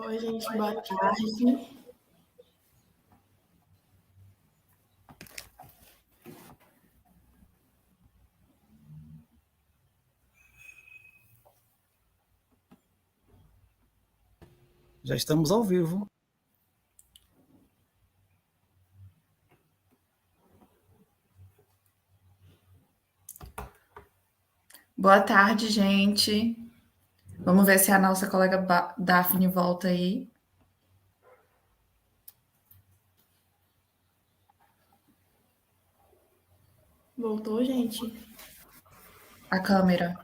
Oi, gente, boa tarde. Já estamos ao vivo. Boa tarde, gente. Vamos ver se a nossa colega Daphne volta aí. Voltou, gente? A câmera.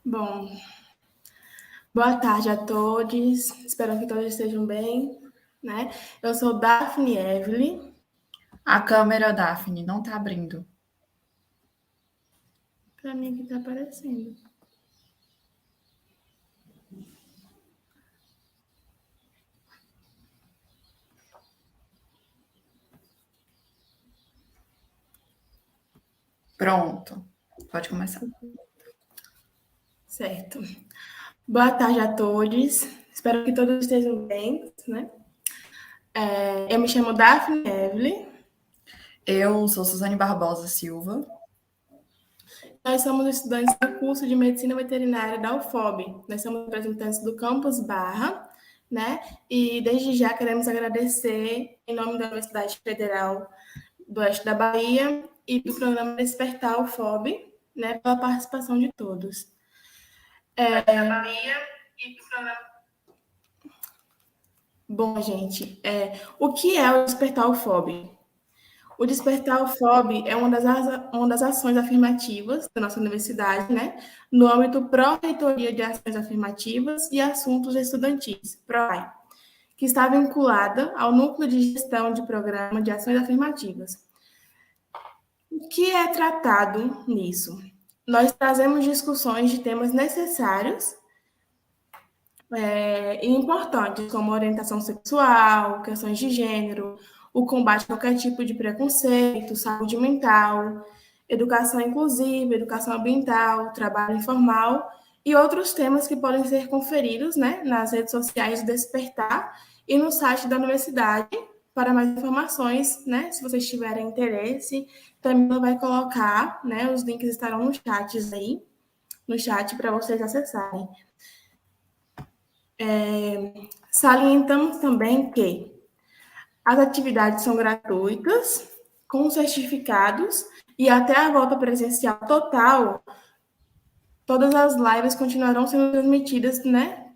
Bom, boa tarde a todos. Espero que todos estejam bem, né? Eu sou Daphne Evelyn. A câmera, Daphne, não tá abrindo. Para mim que tá aparecendo. Pronto. Pode começar. Certo. Boa tarde a todos. Espero que todos estejam bem, né? Eu me chamo Daphne Evelyn. Eu sou Suzane Barbosa Silva. Nós somos estudantes do curso de Medicina Veterinária da UFOB. Nós somos representantes do Campus Barra, né? E desde já queremos agradecer, em nome da Universidade Federal do Oeste da Bahia e do programa Despertar UFOB, né, pela participação de todos. Bom, gente, o que é o Despertar UFOB? O Despertar UFOB é uma das ações afirmativas da nossa universidade, né, no âmbito Pró-Reitoria de Ações Afirmativas e Assuntos Estudantis, PROAI, que está vinculada ao Núcleo de Gestão de Programa de Ações Afirmativas. O que é tratado nisso? Nós trazemos discussões de temas necessários e importantes, como orientação sexual, questões de gênero, o combate a qualquer tipo de preconceito, saúde mental, educação inclusiva, educação ambiental, trabalho informal e outros temas que podem ser conferidos, né, nas redes sociais do Despertar e no site da universidade. Para mais informações, né, se vocês tiverem interesse, também ela vai colocar, né, os links estarão nos chats aí, no chat para vocês acessarem. Salientamos também que as atividades são gratuitas, com certificados, e até a volta presencial total, todas as lives continuarão sendo transmitidas, né,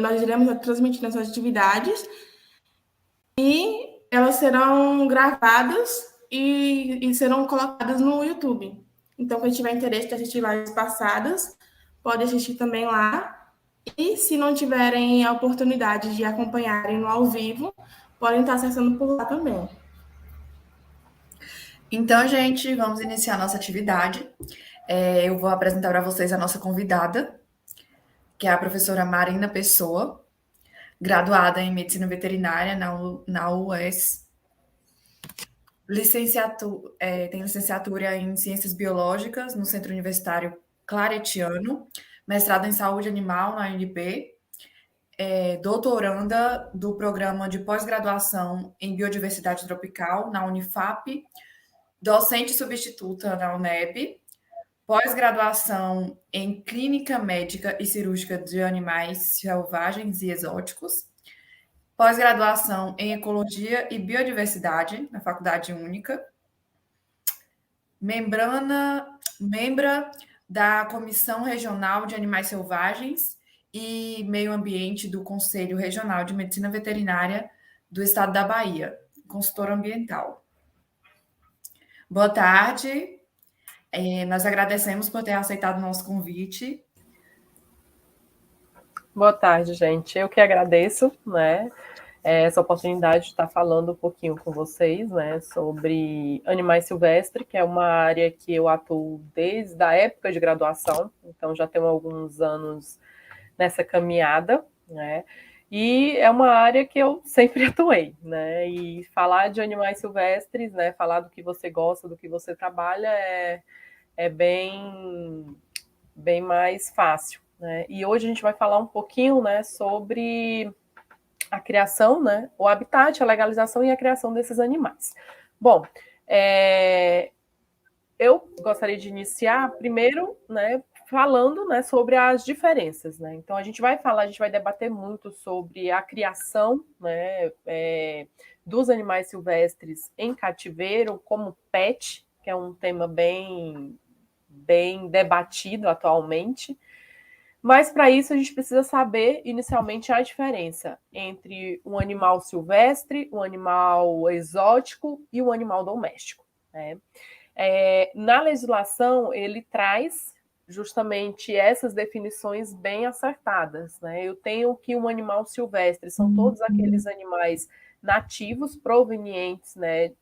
nós iremos transmitir nossas atividades e elas serão gravadas e serão colocadas no YouTube. Então, quem tiver interesse de assistir lives passadas, pode assistir também lá. E se não tiverem a oportunidade de acompanharem no ao vivo, podem estar acessando por lá também. Então, gente, vamos iniciar nossa atividade. Eu vou apresentar para vocês a nossa convidada, que é a professora Marina Pessoa, graduada em Medicina Veterinária na UES. Tem licenciatura em Ciências Biológicas no Centro Universitário Claretiano, mestrado em Saúde Animal na UNB, doutoranda do Programa de Pós-Graduação em Biodiversidade Tropical na Unifap, docente substituta na UNEB, pós-graduação em Clínica Médica e Cirúrgica de Animais Selvagens e Exóticos, pós-graduação em Ecologia e Biodiversidade na Faculdade Única, membra da Comissão Regional de Animais Selvagens e Meio Ambiente do Conselho Regional de Medicina Veterinária do Estado da Bahia, consultora ambiental. Boa tarde, nós agradecemos por ter aceitado o nosso convite. Boa tarde, gente. Eu que agradeço, né, essa oportunidade de estar falando um pouquinho com vocês, né, sobre animais silvestres, que é uma área que eu atuo desde a época de graduação, então já tenho alguns anos nessa caminhada, né, e é uma área que eu sempre atuei, né, e falar de animais silvestres, né, falar do que você gosta, do que você trabalha é bem bem mais fácil, né? E hoje a gente vai falar um pouquinho, né, sobre a criação, né, o habitat, a legalização e a criação desses animais. Bom, eu gostaria de iniciar primeiro, né, falando, né, sobre as diferenças, né? Então a gente vai debater muito sobre a criação, né, dos animais silvestres em cativeiro como pet, que é um tema bem debatido atualmente. Mas para isso a gente precisa saber inicialmente a diferença entre um animal silvestre, um animal exótico e um animal doméstico, né? Na legislação, ele traz justamente essas definições bem acertadas, né? Eu tenho que um animal silvestre são todos aqueles animais nativos provenientes, né,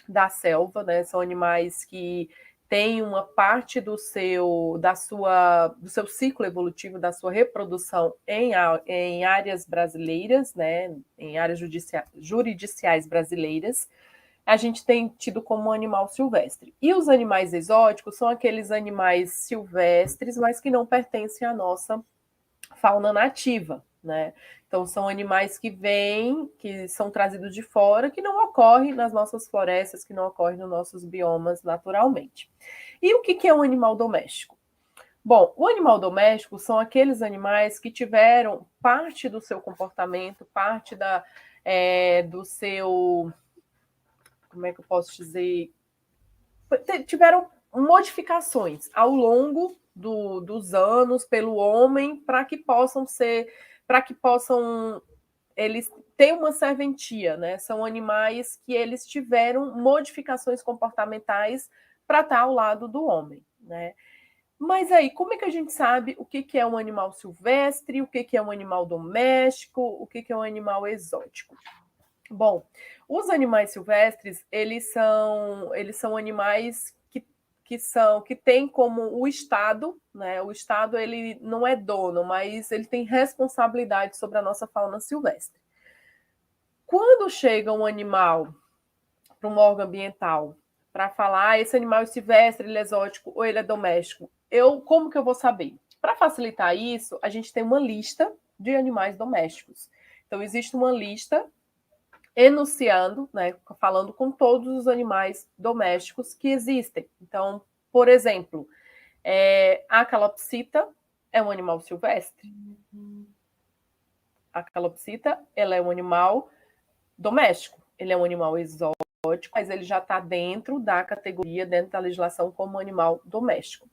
da selva, né? São animais que têm uma parte do seu ciclo evolutivo, da sua reprodução em áreas brasileiras, né? Em áreas jurisdiciais brasileiras. A gente tem tido como animal silvestre. E os animais exóticos são aqueles animais silvestres, mas que não pertencem à nossa fauna nativa, né? Então, são animais que vêm, que são trazidos de fora, que não ocorrem nas nossas florestas, que não ocorrem nos nossos biomas naturalmente. E o que é um animal doméstico? Bom, o animal doméstico são aqueles animais que tiveram parte do seu comportamento, parte do seu... Como é que eu posso dizer? Tiveram modificações ao longo dos anos pelo homem para que possam eles têm uma serventia, né? São animais que eles tiveram modificações comportamentais para estar ao lado do homem, né? Mas aí, como é que a gente sabe o que é um animal silvestre, o que é um animal doméstico, o que é um animal exótico? Bom, os animais silvestres, eles são animais que têm como o Estado, né? O Estado ele não é dono, mas ele tem responsabilidade sobre a nossa fauna silvestre. Quando chega um animal para um órgão ambiental para falar, esse animal é silvestre, ele é exótico ou ele é doméstico, como que eu vou saber? Para facilitar isso, a gente tem uma lista de animais domésticos. Então, existe uma lista enunciando, né, falando com todos os animais domésticos que existem. Então, por exemplo, a calopsita é um animal silvestre. A calopsita, ela é um animal doméstico. Ele é um animal exótico, mas ele já está dentro da categoria, dentro da legislação, como animal doméstico.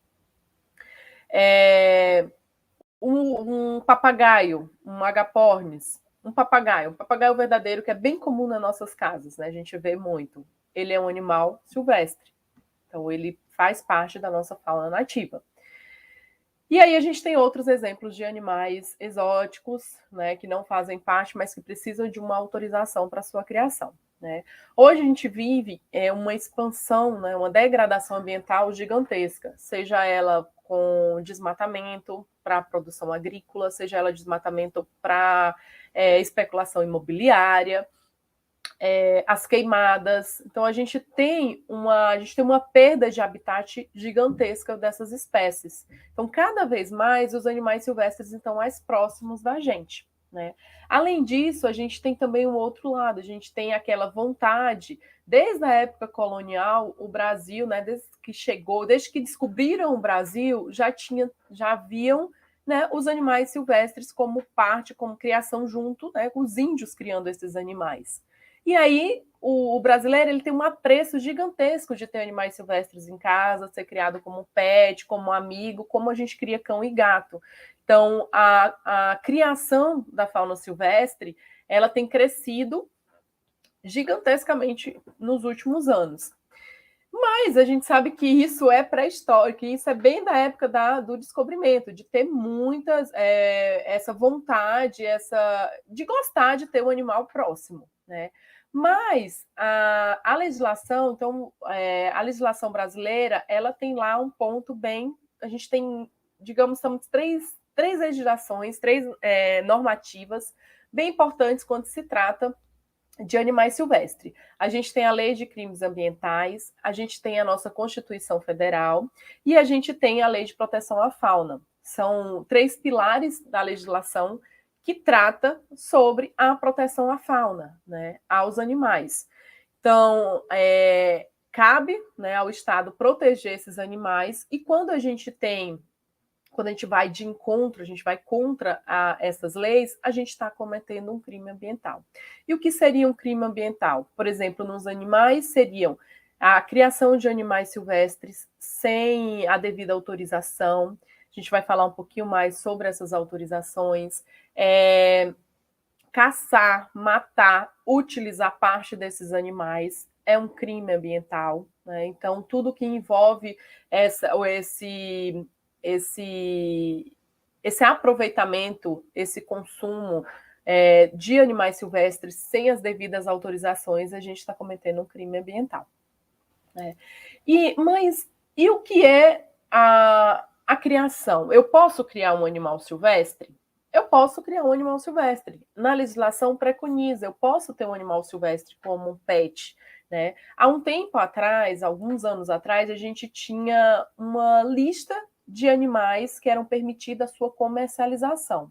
Um papagaio, um agapornis, um papagaio verdadeiro, que é bem comum nas nossas casas, né? A gente vê muito. Ele é um animal silvestre. Então, ele faz parte da nossa fauna nativa. E aí a gente tem outros exemplos de animais exóticos, né, que não fazem parte, mas que precisam de uma autorização para sua criação, né? Hoje a gente vive uma expansão, né, uma degradação ambiental gigantesca, seja ela com desmatamento para produção agrícola, seja ela desmatamento para especulação imobiliária, as queimadas. Então a gente tem uma perda de habitat gigantesca dessas espécies. Então, cada vez mais os animais silvestres estão mais próximos da gente, né? Além disso, a gente tem também um outro lado, a gente tem aquela vontade, desde a época colonial, o Brasil, né, desde que descobriram o Brasil, já haviam, né, os animais silvestres como criação junto, né, com os índios criando esses animais. E aí, o brasileiro ele tem um apreço gigantesco de ter animais silvestres em casa, ser criado como pet, como amigo, como a gente cria cão e gato. Então, a criação da fauna silvestre, ela tem crescido gigantescamente nos últimos anos. Mas a gente sabe que isso é pré-histórico, que isso é bem da época do descobrimento, de ter essa vontade, de gostar de ter um animal próximo, né? Mas a legislação, então, a legislação brasileira, ela tem lá um ponto a gente tem, digamos, três legislações, três normativas bem importantes quando se trata de animais silvestres. A gente tem a Lei de Crimes Ambientais, a gente tem a nossa Constituição Federal e a gente tem a Lei de Proteção à Fauna. São 3 pilares da legislação que trata sobre a proteção à fauna, né, aos animais. Então, cabe, né, ao Estado proteger esses animais, e quando a gente vai de encontro, a gente vai contra essas leis, a gente está cometendo um crime ambiental. E o que seria um crime ambiental? Por exemplo, nos animais seriam a criação de animais silvestres sem a devida autorização. A gente vai falar um pouquinho mais sobre essas autorizações. Caçar, matar, utilizar parte desses animais é um crime ambiental, né? Então, tudo que envolve esse aproveitamento, esse consumo de animais silvestres sem as devidas autorizações, a gente está cometendo um crime ambiental. Né? Mas o que é a criação? Eu posso criar um animal silvestre? Eu posso criar um animal silvestre. Na legislação preconiza, eu posso ter um animal silvestre como um pet. Né? Há um tempo atrás, alguns anos atrás, a gente tinha uma lista de animais que eram permitida a sua comercialização.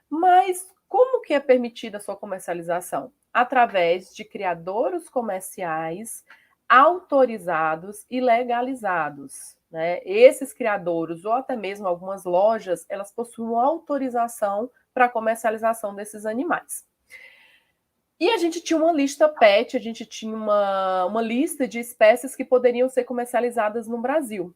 Mas como que é permitida a sua comercialização? Através de criadouros comerciais autorizados e legalizados. Né? Esses criadouros, ou até mesmo algumas lojas, elas possuem autorização para a comercialização desses animais. E a gente tinha uma lista PET, a gente tinha uma lista de espécies que poderiam ser comercializadas no Brasil.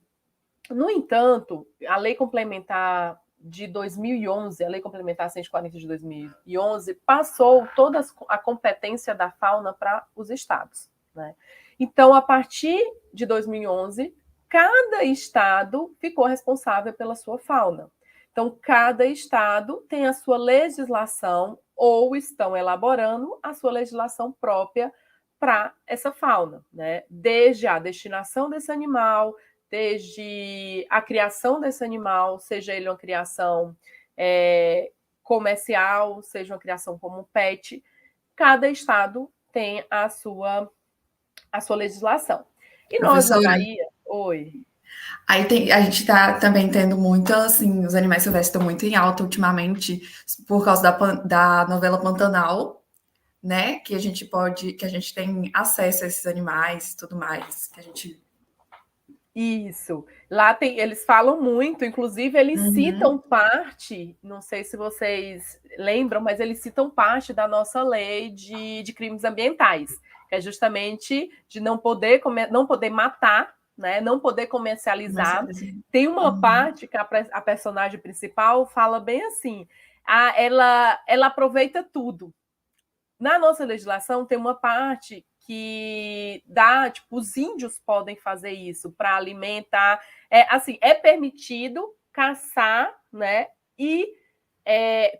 No entanto, a Lei Complementar de 2011, a Lei Complementar 140 de 2011, passou toda a competência da fauna para os estados. Né? Então, a partir de 2011, cada estado ficou responsável pela sua fauna. Então, cada estado tem a sua legislação ou estão elaborando a sua legislação própria para essa fauna, né? Desde a destinação desse animal, desde a criação desse animal, seja ele uma criação comercial, seja uma criação como pet, cada estado tem a sua legislação. E nós, na Bahia... Oi. Aí a gente está também tendo muito, assim, os animais silvestres estão muito em alta ultimamente por causa da novela Pantanal, né? Que a gente tem acesso a esses animais e tudo mais, que a gente... Isso. Lá eles falam muito, inclusive eles citam parte, não sei se vocês lembram, mas eles citam parte da nossa lei de crimes ambientais, que é justamente de não poder matar, né? Não poder comercializar. Tem uma parte que a personagem principal fala bem assim, ela aproveita tudo. Na nossa legislação tem uma parte que dá, tipo, os índios podem fazer isso para alimentar. É permitido caçar, né? E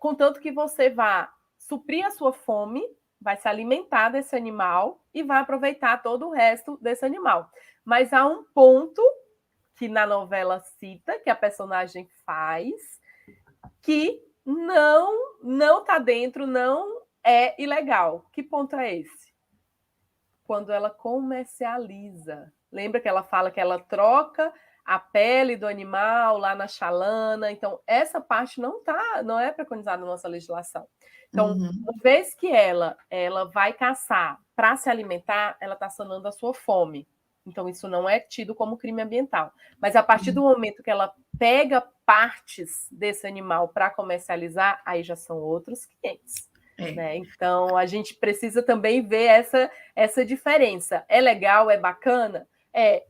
contanto que você vá suprir a sua fome, vai se alimentar desse animal e vai aproveitar todo o resto desse animal. Mas há um ponto que na novela cita, que a personagem faz, que não está dentro, não é ilegal. Que ponto é esse? Quando ela comercializa. Lembra que ela fala que ela troca a pele do animal lá na chalana? Então, essa parte não é preconizada na nossa legislação. Então, uma vez que ela vai caçar para se alimentar, ela está sanando a sua fome. Então, isso não é tido como crime ambiental. Mas a partir do momento que ela pega partes desse animal para comercializar, aí já são outros 500. Né? Então, a gente precisa também ver essa diferença. É legal, é bacana?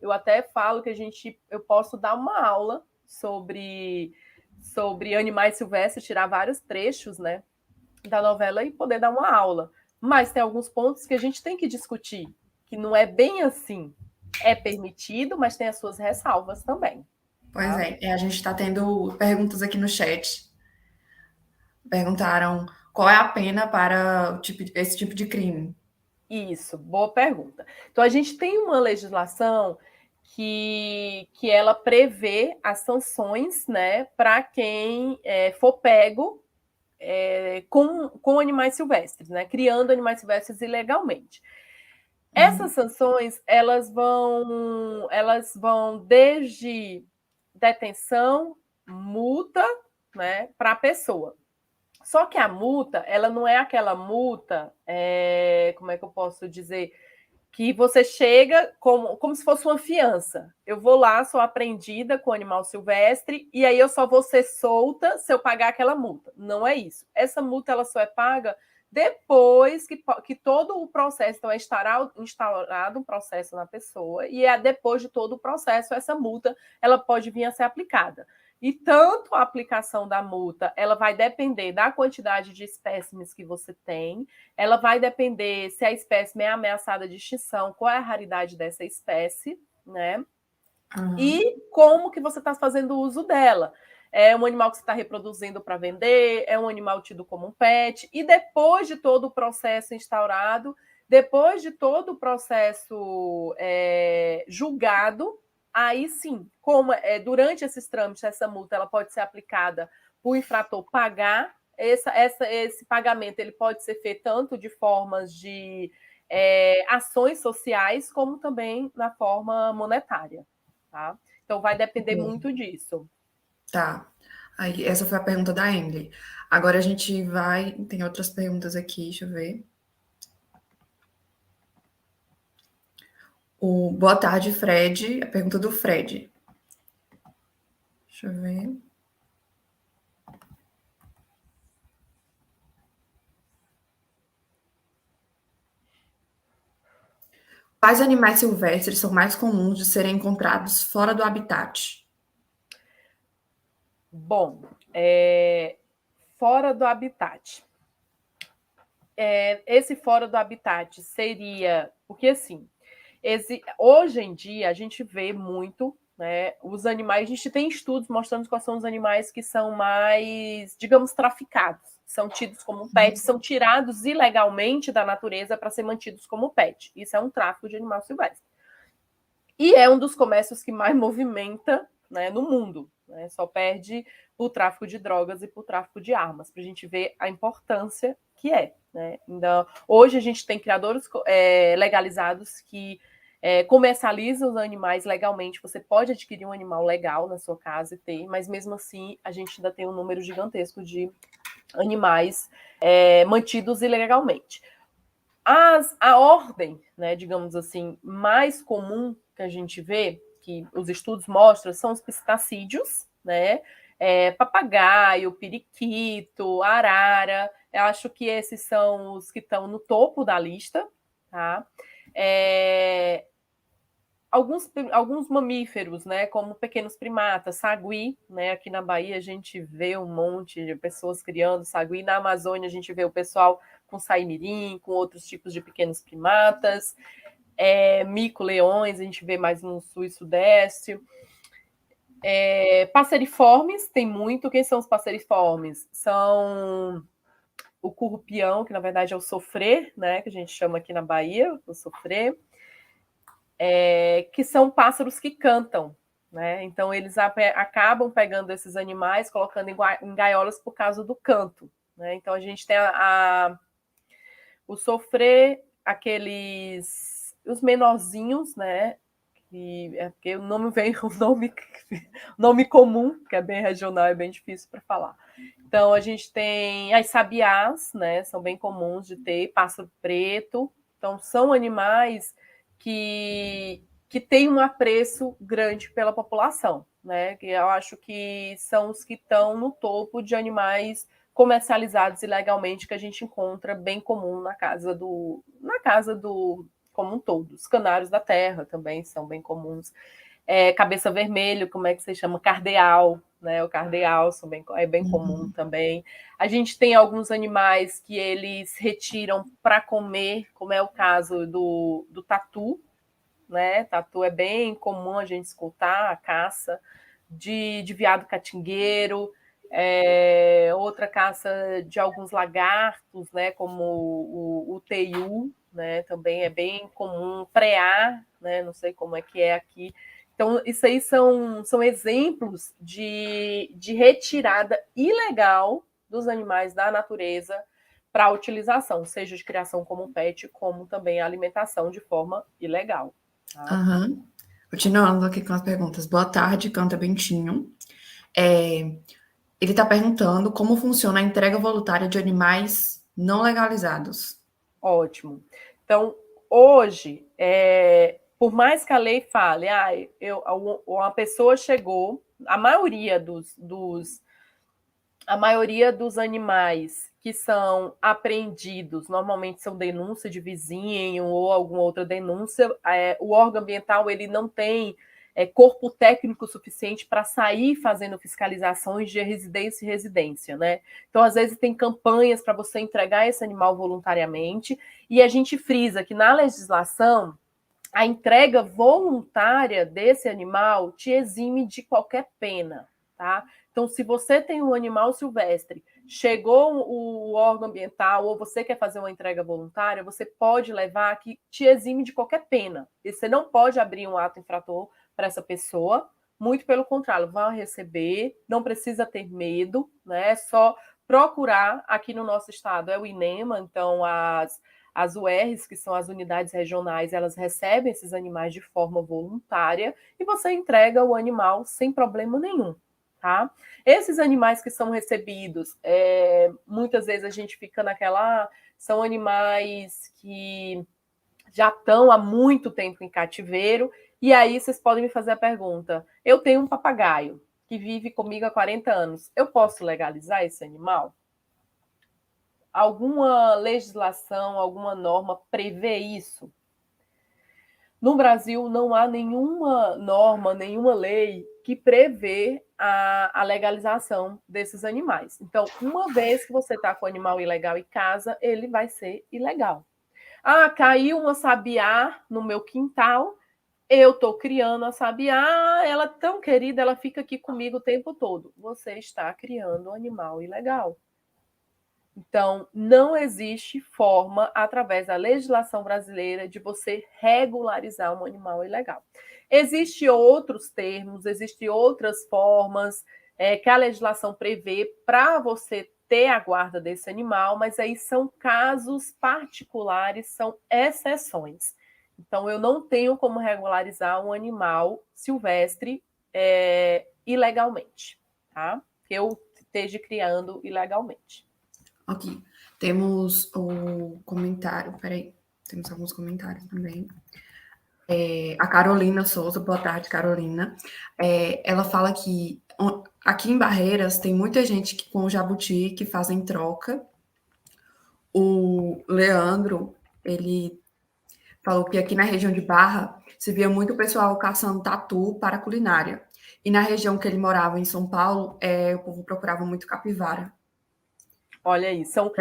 Eu até falo que eu posso dar uma aula sobre animais silvestres, tirar vários trechos, né, da novela e poder dar uma aula. Mas tem alguns pontos que a gente tem que discutir, que não é bem assim. É permitido, mas tem as suas ressalvas também. Pois a gente está tendo perguntas aqui no chat. Perguntaram qual é a pena para esse tipo de crime. Isso, boa pergunta. Então, a gente tem uma legislação que ela prevê as sanções, né, para quem for pego com animais silvestres, né? Criando animais silvestres ilegalmente. Essas sanções, elas vão desde detenção, multa, né, para a pessoa. Só que a multa, ela não é aquela multa, como é que eu posso dizer, que você chega como se fosse uma fiança. Eu vou lá, sou apreendida com animal silvestre, e aí eu só vou ser solta se eu pagar aquela multa. Não é isso. Essa multa ela só é paga depois que todo o processo, então é instaurado um processo na pessoa, e depois de todo o processo, essa multa ela pode vir a ser aplicada. E tanto a aplicação da multa, ela vai depender da quantidade de espécimes que você tem, ela vai depender se a espécime é ameaçada de extinção, qual é a raridade dessa espécie, né? E como que você está fazendo uso dela. É um animal que você está reproduzindo para vender, é um animal tido como um pet, e depois de todo o processo instaurado, depois de todo o processo julgado, aí sim, como durante esses trâmites, essa multa ela pode ser aplicada para o infrator pagar. Esse pagamento ele pode ser feito tanto de formas de ações sociais, como também na forma monetária. Tá? Então, vai depender muito disso. Tá. Aí, essa foi a pergunta da Emily. Agora a gente vai... Tem outras perguntas aqui, deixa eu ver. Boa tarde, Fred. A pergunta do Fred. Deixa eu ver. Quais animais silvestres são mais comuns de serem encontrados fora do habitat? Bom, fora do habitat. Esse fora do habitat seria... Porque, assim, hoje em dia, a gente vê muito, né, os animais... A gente tem estudos mostrando quais são os animais que são mais, digamos, traficados. São tidos como pets, são tirados ilegalmente da natureza para ser mantidos como pet. Isso é um tráfico de animal silvestre. E é um dos comércios que mais movimenta, né, no mundo. Né? Só perde o tráfico de drogas e o tráfico de armas, para a gente ver a importância que é. Né? Então, hoje a gente tem criadores legalizados que comercializam os animais legalmente. Você pode adquirir um animal legal na sua casa e ter, mas mesmo assim a gente ainda tem um número gigantesco de animais mantidos ilegalmente. A ordem, né, digamos assim, mais comum que a gente vê, que os estudos mostram, são os pistacídeos, né? Papagaio, periquito, arara. Eu acho que esses são os que estão no topo da lista, tá? Alguns mamíferos, né, como pequenos primatas, sagui, né, aqui na Bahia a gente vê um monte de pessoas criando sagui, na Amazônia a gente vê o pessoal com saimirim, com outros tipos de pequenos primatas, mico-leões, a gente vê mais no sul e sudeste. Passeriformes, tem muito. Quem são os passeriformes? São o currupião, que na verdade é o sofrê, né, que a gente chama aqui na Bahia, o sofrê, que são pássaros que cantam, né? Então eles acabam pegando esses animais, colocando em gaiolas por causa do canto, né? Então a gente tem o sofrê, os menorzinhos, né? Porque o nome vem nome comum, que é bem regional, é bem difícil para falar. Então a gente tem as sabiás, né? São bem comuns de ter, pássaro preto. Então são animais que tem um apreço grande pela população, né? Que eu acho que são os que estão no topo de animais comercializados ilegalmente que a gente encontra bem comum na casa do como um todo. Os canários da terra também são bem comuns. Cabeça vermelho, como é que se chama? Cardeal, né? O cardeal é bem comum também. A gente tem alguns animais que eles retiram para comer, como é o caso do tatu, né? Tatu é bem comum a gente escutar, a caça de veado catingueiro, outra caça de alguns lagartos, né? Como o teiu, né? Também é bem comum, preá, né? Não sei como é que é aqui. Então, isso aí são exemplos de retirada ilegal dos animais da natureza para a utilização, seja de criação como pet, como também a alimentação de forma ilegal. Tá? Uhum. Continuando aqui com as perguntas. Boa tarde, Canta Bentinho. Ele está perguntando como funciona a entrega voluntária de animais não legalizados. Ótimo. Então, hoje, por mais que a lei fale, uma pessoa chegou, a maioria dos animais que são apreendidos, normalmente são denúncia de vizinho ou alguma outra denúncia, o órgão ambiental ele não tem corpo técnico suficiente para sair fazendo fiscalizações de residência em residência, né? Então, às vezes, tem campanhas para você entregar esse animal voluntariamente, e a gente frisa que na legislação a entrega voluntária desse animal te exime de qualquer pena, tá? Então, se você tem um animal silvestre, chegou o órgão ambiental ou você quer fazer uma entrega voluntária, você pode levar que te exime de qualquer pena. E você não pode abrir um ato infrator para essa pessoa, muito pelo contrário, vão receber, não precisa ter medo, né? É só procurar aqui no nosso estado, é o INEMA, então as URs, que são as unidades regionais, elas recebem esses animais de forma voluntária e você entrega o animal sem problema nenhum. Tá? Esses animais que são recebidos, muitas vezes a gente fica naquela... são animais que já estão há muito tempo em cativeiro, e aí vocês podem me fazer a pergunta, eu tenho um papagaio que vive comigo há 40 anos, eu posso legalizar esse animal? Alguma legislação, alguma norma prevê isso? No Brasil, não há nenhuma norma, nenhuma lei que prevê a legalização desses animais. Então, uma vez que você está com o animal ilegal em casa, ele vai ser ilegal. Caiu uma sabiá no meu quintal, eu estou criando a sabiá, ela é tão querida, ela fica aqui comigo o tempo todo. Você está criando um animal ilegal. Então, não existe forma, através da legislação brasileira, de você regularizar um animal ilegal. Existem outros termos, existem outras formas que a legislação prevê para você ter a guarda desse animal, mas aí são casos particulares, são exceções. Então, eu não tenho como regularizar um animal silvestre ilegalmente, tá? Que eu esteja criando ilegalmente. Ok. Temos o comentário, peraí, temos alguns comentários também. A Carolina Souza, boa tarde, Carolina. Ela fala que aqui em Barreiras tem muita gente com jabuti que fazem troca. O Leandro, ele falou que aqui na região de Barra se via muito pessoal caçando tatu para culinária. E na região que ele morava, em São Paulo, o povo procurava muito capivara. Olha aí, são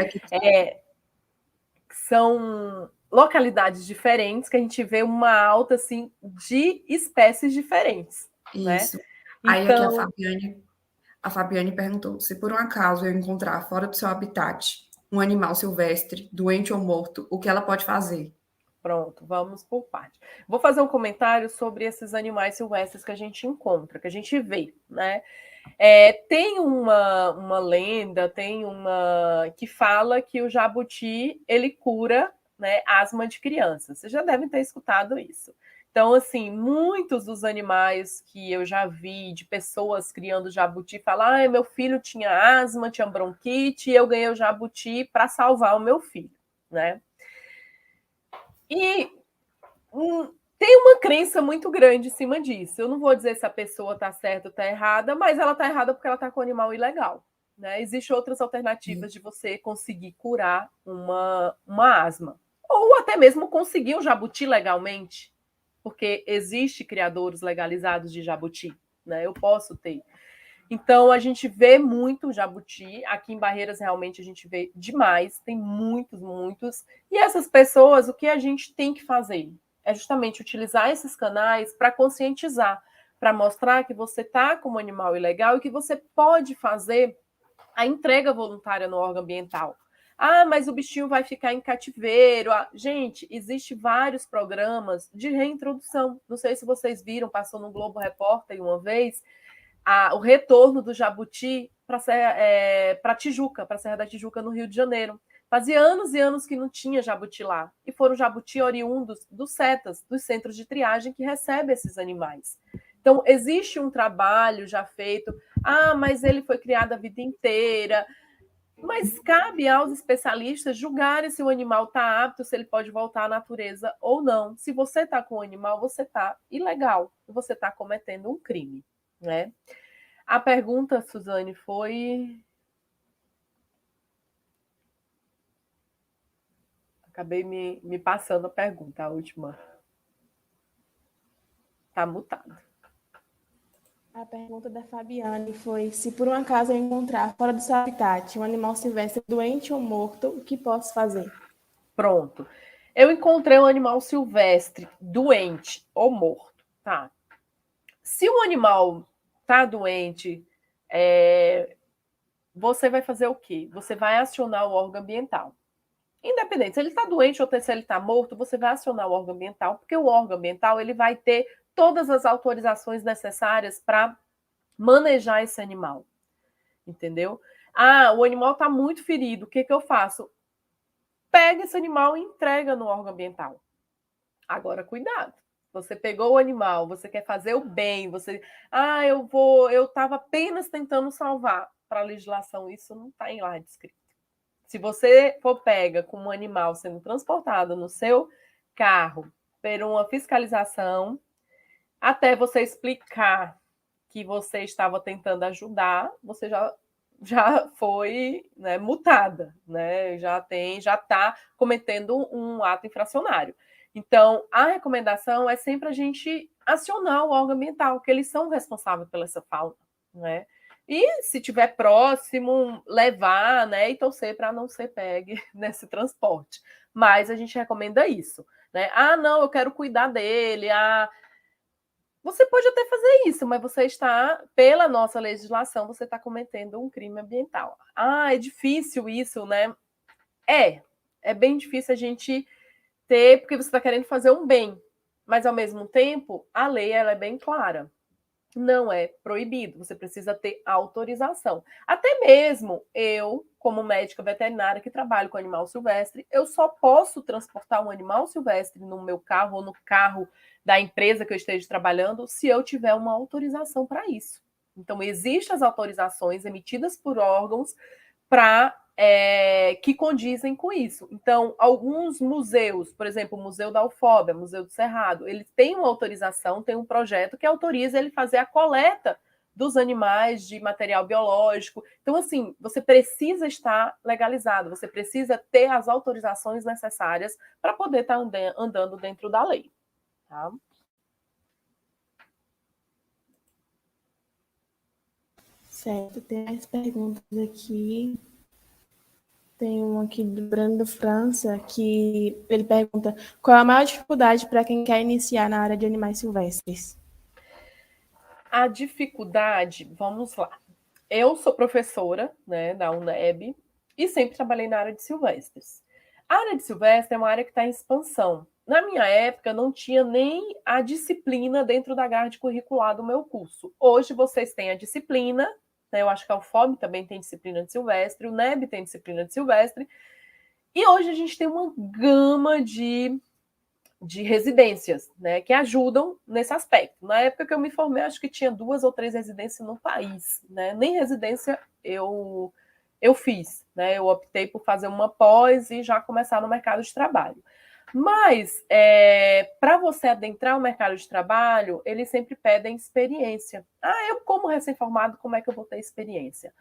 localidades diferentes que a gente vê uma alta assim, de espécies diferentes. Isso. Né? Aí então... aqui a Fabiane perguntou, se por um acaso eu encontrar fora do seu habitat um animal silvestre, doente ou morto, o que ela pode fazer? Pronto, vamos por parte. Vou fazer um comentário sobre esses animais silvestres que a gente encontra, que a gente vê, né? Tem uma lenda, tem uma que fala que o jabuti ele cura, né, asma de crianças. Vocês já devem ter escutado isso. Então, assim, muitos dos animais que eu já vi de pessoas criando jabuti falam: meu filho tinha asma, tinha bronquite, e eu ganhei o jabuti para salvar o meu filho, né? E tem uma crença muito grande em cima disso. Eu não vou dizer se a pessoa está certa ou está errada, mas ela está errada porque ela está com um animal ilegal. Né? Existem outras alternativas de você conseguir curar uma asma. Ou até mesmo conseguir o jabuti legalmente, porque existe criadores legalizados de jabuti. Né? Eu posso ter. Então, a gente vê muito jabuti. Aqui em Barreiras, realmente, a gente vê demais. Tem muitos, muitos. E essas pessoas, o que a gente tem que fazer? É justamente utilizar esses canais para conscientizar, para mostrar que você está com um animal ilegal e que você pode fazer a entrega voluntária no órgão ambiental. Mas o bichinho vai ficar em cativeiro. Gente, existem vários programas de reintrodução. Não sei se vocês viram, passou no Globo Repórter uma vez, o retorno do jabuti para Tijuca, para a Serra da Tijuca, no Rio de Janeiro. Fazia anos e anos que não tinha jabuti lá. E foram jabuti oriundos dos CETAs, dos centros de triagem que recebem esses animais. Então, existe um trabalho já feito. Ah, mas ele foi criado a vida inteira. Mas cabe aos especialistas julgarem se o animal está apto, se ele pode voltar à natureza ou não. Se você está com o animal, você está ilegal. Você está cometendo um crime, né? A pergunta, Suzane, foi... Acabei me passando a pergunta, a última. Está mutado. A pergunta da Fabiane foi: se por um acaso eu encontrar fora do seu habitat um animal silvestre doente ou morto, o que posso fazer? Pronto. Eu encontrei um animal silvestre doente ou morto, tá? Se o animal tá doente, você vai fazer o quê? Você vai acionar o órgão ambiental. Independente se ele está doente ou se ele está morto, você vai acionar o órgão ambiental, porque o órgão ambiental ele vai ter todas as autorizações necessárias para manejar esse animal. Entendeu? Ah, o animal está muito ferido, o que eu faço? Pega esse animal e entrega no órgão ambiental. Agora, cuidado. Você pegou o animal, você quer fazer o bem, você... Ah, eu estava apenas tentando salvar. Para a legislação, isso não está em lá descrito. Se você for pega com um animal sendo transportado no seu carro por uma fiscalização, até você explicar que você estava tentando ajudar, você já foi, né, multada, né? Já está cometendo um ato infracionário. Então, a recomendação é sempre a gente acionar o órgão ambiental, que eles são responsáveis pela essa fauna, né? E, se tiver próximo, levar, né, e torcer para não ser pegue nesse transporte. Mas a gente recomenda isso, né? Ah, não, eu quero cuidar dele, você pode até fazer isso, mas você está, pela nossa legislação, você está cometendo um crime ambiental. Ah, é difícil isso, né? É bem difícil a gente ter, porque você está querendo fazer um bem. Mas, ao mesmo tempo, a lei ela é bem clara. Não é proibido, você precisa ter autorização. Até mesmo eu, como médica veterinária que trabalho com animal silvestre, eu só posso transportar um animal silvestre no meu carro ou no carro da empresa que eu esteja trabalhando se eu tiver uma autorização para isso. Então, existem as autorizações emitidas por órgãos que condizem com isso. Então, alguns museus, por exemplo, o Museu da Ufóbia, Museu do Cerrado, eles têm uma autorização, tem um projeto que autoriza ele fazer a coleta dos animais de material biológico. Então, assim, você precisa estar legalizado, você precisa ter as autorizações necessárias para poder estar andando dentro da lei. Tá? Certo, tem mais perguntas aqui. Tem um aqui do Brando França, que ele pergunta: qual a maior dificuldade para quem quer iniciar na área de animais silvestres? A dificuldade, vamos lá. Eu sou professora, né, da UNEB e sempre trabalhei na área de silvestres. A área de silvestre é uma área que está em expansão. Na minha época, não tinha nem a disciplina dentro da grade curricular do meu curso. Hoje, vocês têm a disciplina, né, eu acho que a UFOB também tem disciplina de silvestre, o NEB tem disciplina de silvestre, e hoje a gente tem uma gama de residências, né, que ajudam nesse aspecto. Na época que eu me formei, acho que tinha 2 ou 3 residências no país, né? Nem residência eu fiz, né? Eu optei por fazer uma pós e já começar no mercado de trabalho. Mas, para você adentrar o mercado de trabalho, eles sempre pedem experiência. Eu como recém-formado, como é que eu vou ter experiência?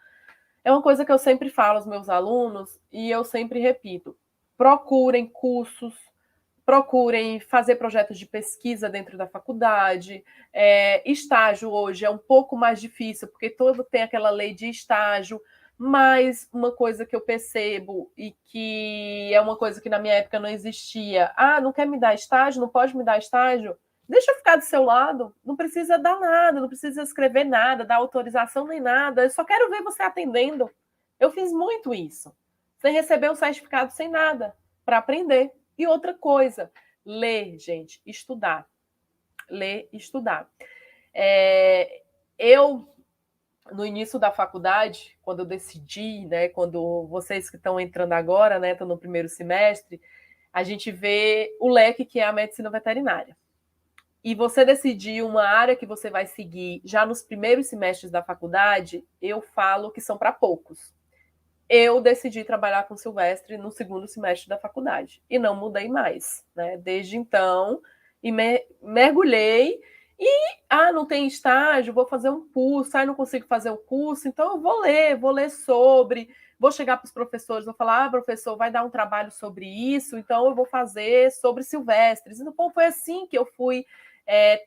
É uma coisa que eu sempre falo aos meus alunos e eu sempre repito: procurem cursos, procurem fazer projetos de pesquisa dentro da faculdade. Estágio hoje é um pouco mais difícil, porque todo tem aquela lei de estágio, mas uma coisa que eu percebo e que é uma coisa que na minha época não existia: não quer me dar estágio? Não pode me dar estágio? Deixa eu ficar do seu lado, não precisa dar nada, não precisa escrever nada, dar autorização nem nada, eu só quero ver você atendendo. Eu fiz muito isso. Você recebeu um certificado sem nada, para aprender. E outra coisa, ler, gente, estudar. Ler, estudar. Eu no início da faculdade, quando eu decidi, né, quando vocês que estão entrando agora, né, estão no primeiro semestre, a gente vê o leque que é a medicina veterinária. E você decidir uma área que você vai seguir já nos primeiros semestres da faculdade, eu falo que são para poucos. Eu decidi trabalhar com silvestre no segundo semestre da faculdade e não mudei mais, né? Desde então, e mergulhei e não tem estágio, vou fazer um curso, não consigo fazer o curso, então eu vou ler sobre, vou chegar para os professores, vou falar, professor, vai dar um trabalho sobre isso, então eu vou fazer sobre silvestres. Então foi assim que eu fui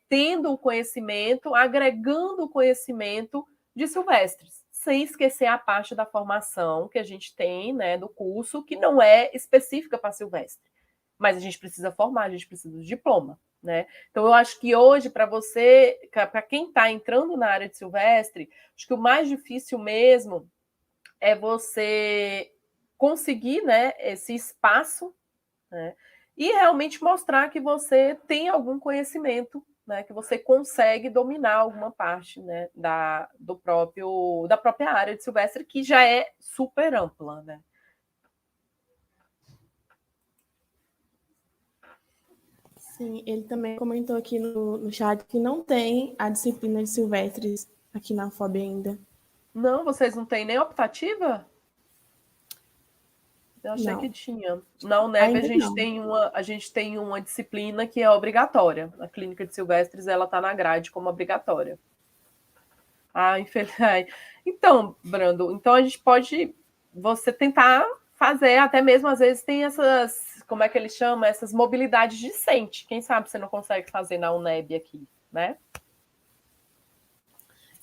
tendo o conhecimento, agregando o conhecimento de silvestres, sem esquecer a parte da formação que a gente tem, né, do curso, que não é específica para silvestre. Mas a gente precisa formar, a gente precisa do diploma, né? Então, eu acho que hoje, para você, para quem está entrando na área de silvestre, acho que o mais difícil mesmo é você conseguir, né, esse espaço, né, e realmente mostrar que você tem algum conhecimento, né, que você consegue dominar alguma parte, né, da própria área de silvestre, que já é super ampla, né? Sim, ele também comentou aqui no chat que não tem a disciplina de silvestres aqui na UFOB ainda. Não, vocês não têm nem optativa? Eu achei Não. que tinha. Na UNEB a gente tem uma disciplina que é obrigatória. A clínica de silvestres ela está na grade como obrigatória. Infelizmente. Então, Brando, então a gente pode você tentar fazer, até mesmo às vezes tem essas, como é que ele chama? Essas mobilidades discentes. Quem sabe você não consegue fazer na UNEB aqui, né?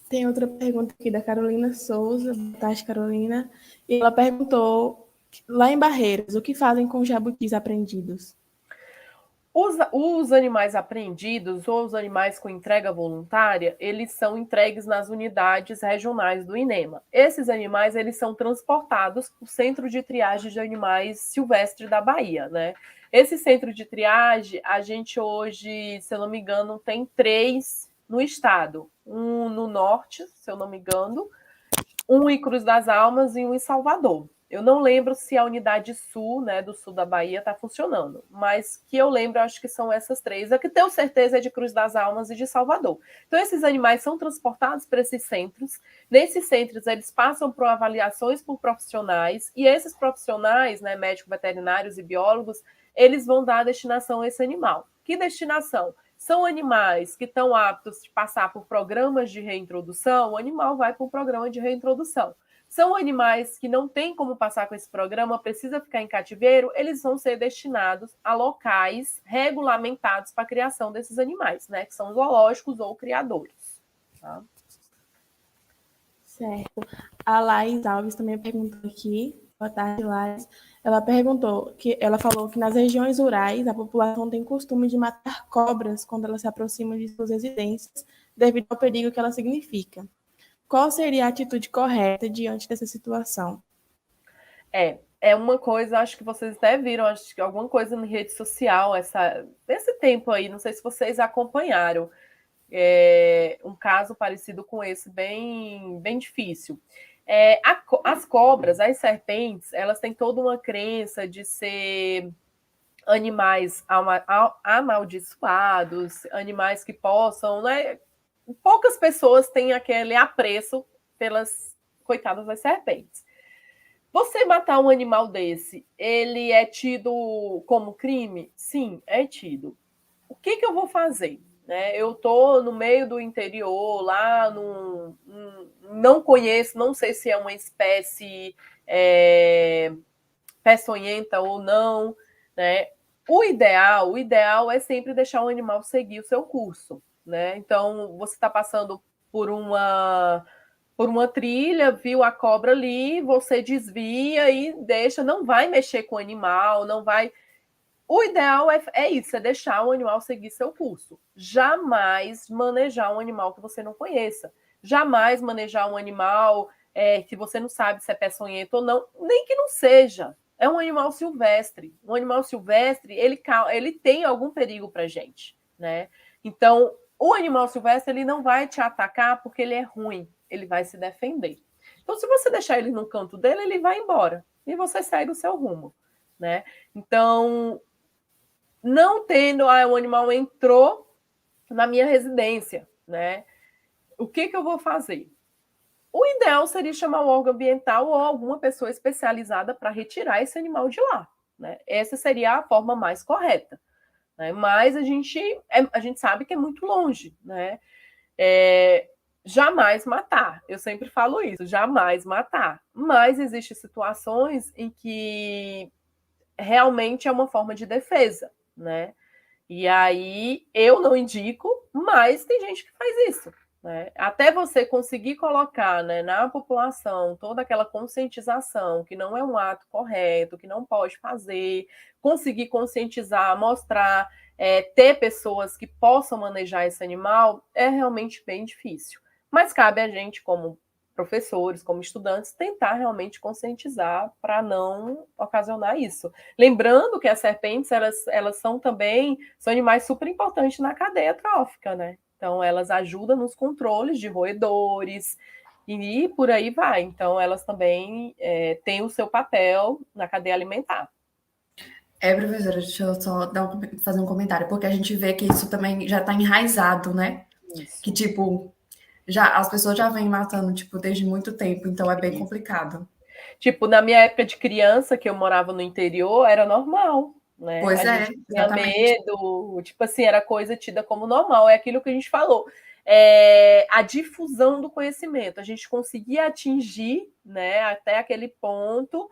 Tem outra pergunta aqui da Carolina Souza. Boa tarde, Carolina. E ela perguntou, lá em Barreiras, o que fazem com os jabutis apreendidos? Os animais apreendidos ou os animais com entrega voluntária, eles são entregues nas unidades regionais do INEMA. Esses animais, eles são transportados para o Centro de Triagem de Animais Silvestres da Bahia, né? Esse centro de triagem, a gente hoje, se eu não me engano, tem 3 no estado. Um no norte, se eu não me engano, um em Cruz das Almas e um em Salvador. Eu não lembro se a unidade sul, né, do sul da Bahia, está funcionando, mas que eu lembro, acho que são essas 3. A que tenho certeza é de Cruz das Almas e de Salvador. Então, esses animais são transportados para esses centros. Nesses centros, eles passam por avaliações por profissionais, e esses profissionais, né, médicos, veterinários e biólogos, eles vão dar a destinação a esse animal. Que destinação? São animais que estão aptos de passar por programas de reintrodução, o animal vai para um programa de reintrodução. São animais que não têm como passar com esse programa, precisa ficar em cativeiro, eles vão ser destinados a locais regulamentados para a criação desses animais, né? Que são zoológicos ou criadores. Tá? Certo. A Laís Alves também perguntou aqui. Boa tarde, Laís. Ela falou que nas regiões rurais a população tem costume de matar cobras quando elas se aproximam de suas residências, devido ao perigo que ela significa. Qual seria a atitude correta diante dessa situação? É uma coisa, acho que vocês até viram, acho que alguma coisa na rede social, esse tempo aí, não sei se vocês acompanharam, um caso parecido com esse, bem, bem difícil. As cobras, as serpentes, elas têm toda uma crença de ser animais amaldiçoados, animais que possam, né? Poucas pessoas têm aquele apreço pelas coitadas das serpentes. Você matar um animal desse, ele é tido como crime? Sim, é tido. O que eu vou fazer? Né? Eu estou no meio do interior, lá não conheço, não sei se é uma espécie peçonhenta ou não. Né? O ideal é sempre deixar o animal seguir o seu curso. Né? Então, você está passando por uma trilha, viu a cobra ali, você desvia e deixa, não vai mexer com o animal, não vai... O ideal é isso, é deixar o animal seguir seu curso. Jamais manejar um animal que você não conheça. Jamais manejar um animal que você não sabe se é peçonhento ou não, nem que não seja. É um animal silvestre. Um animal silvestre, ele tem algum perigo para a gente, né? Então, o animal silvestre ele não vai te atacar porque ele é ruim. ele vai se defender. Então, se você deixar ele no canto dele, ele vai embora e você segue o seu rumo, né? Então, não tendo, o animal entrou na minha residência, né? O que eu vou fazer? O ideal seria chamar o órgão ambiental ou alguma pessoa especializada para retirar esse animal de lá, né? Essa seria a forma mais correta, né? Mas a gente sabe que é muito longe, né? Jamais matar. Eu sempre falo isso, jamais matar. Mas existem situações em que realmente é uma forma de defesa, né? E aí eu não indico, mas tem gente que faz isso, né? Até você conseguir colocar, né, na população toda aquela conscientização que não é um ato correto, que não pode fazer, conseguir conscientizar, mostrar, ter pessoas que possam manejar esse animal, é realmente bem difícil. Mas cabe a gente, como professores, como estudantes, tentar realmente conscientizar para não ocasionar isso. Lembrando que as serpentes, elas são animais super importantes na cadeia trófica, né? Então, elas ajudam nos controles de roedores e por aí vai. Então, elas também têm o seu papel na cadeia alimentar. Professora, deixa eu só fazer um comentário, porque a gente vê que isso também já está enraizado, né? Isso. Que, tipo, as pessoas já vêm matando, tipo, desde muito tempo, então é bem complicado. Tipo, na minha época de criança, que eu morava no interior, era normal, né? Pois a gente tinha medo, tipo assim, era coisa tida como normal. É aquilo que a gente falou. A difusão do conhecimento. A gente conseguia atingir, né, até aquele ponto.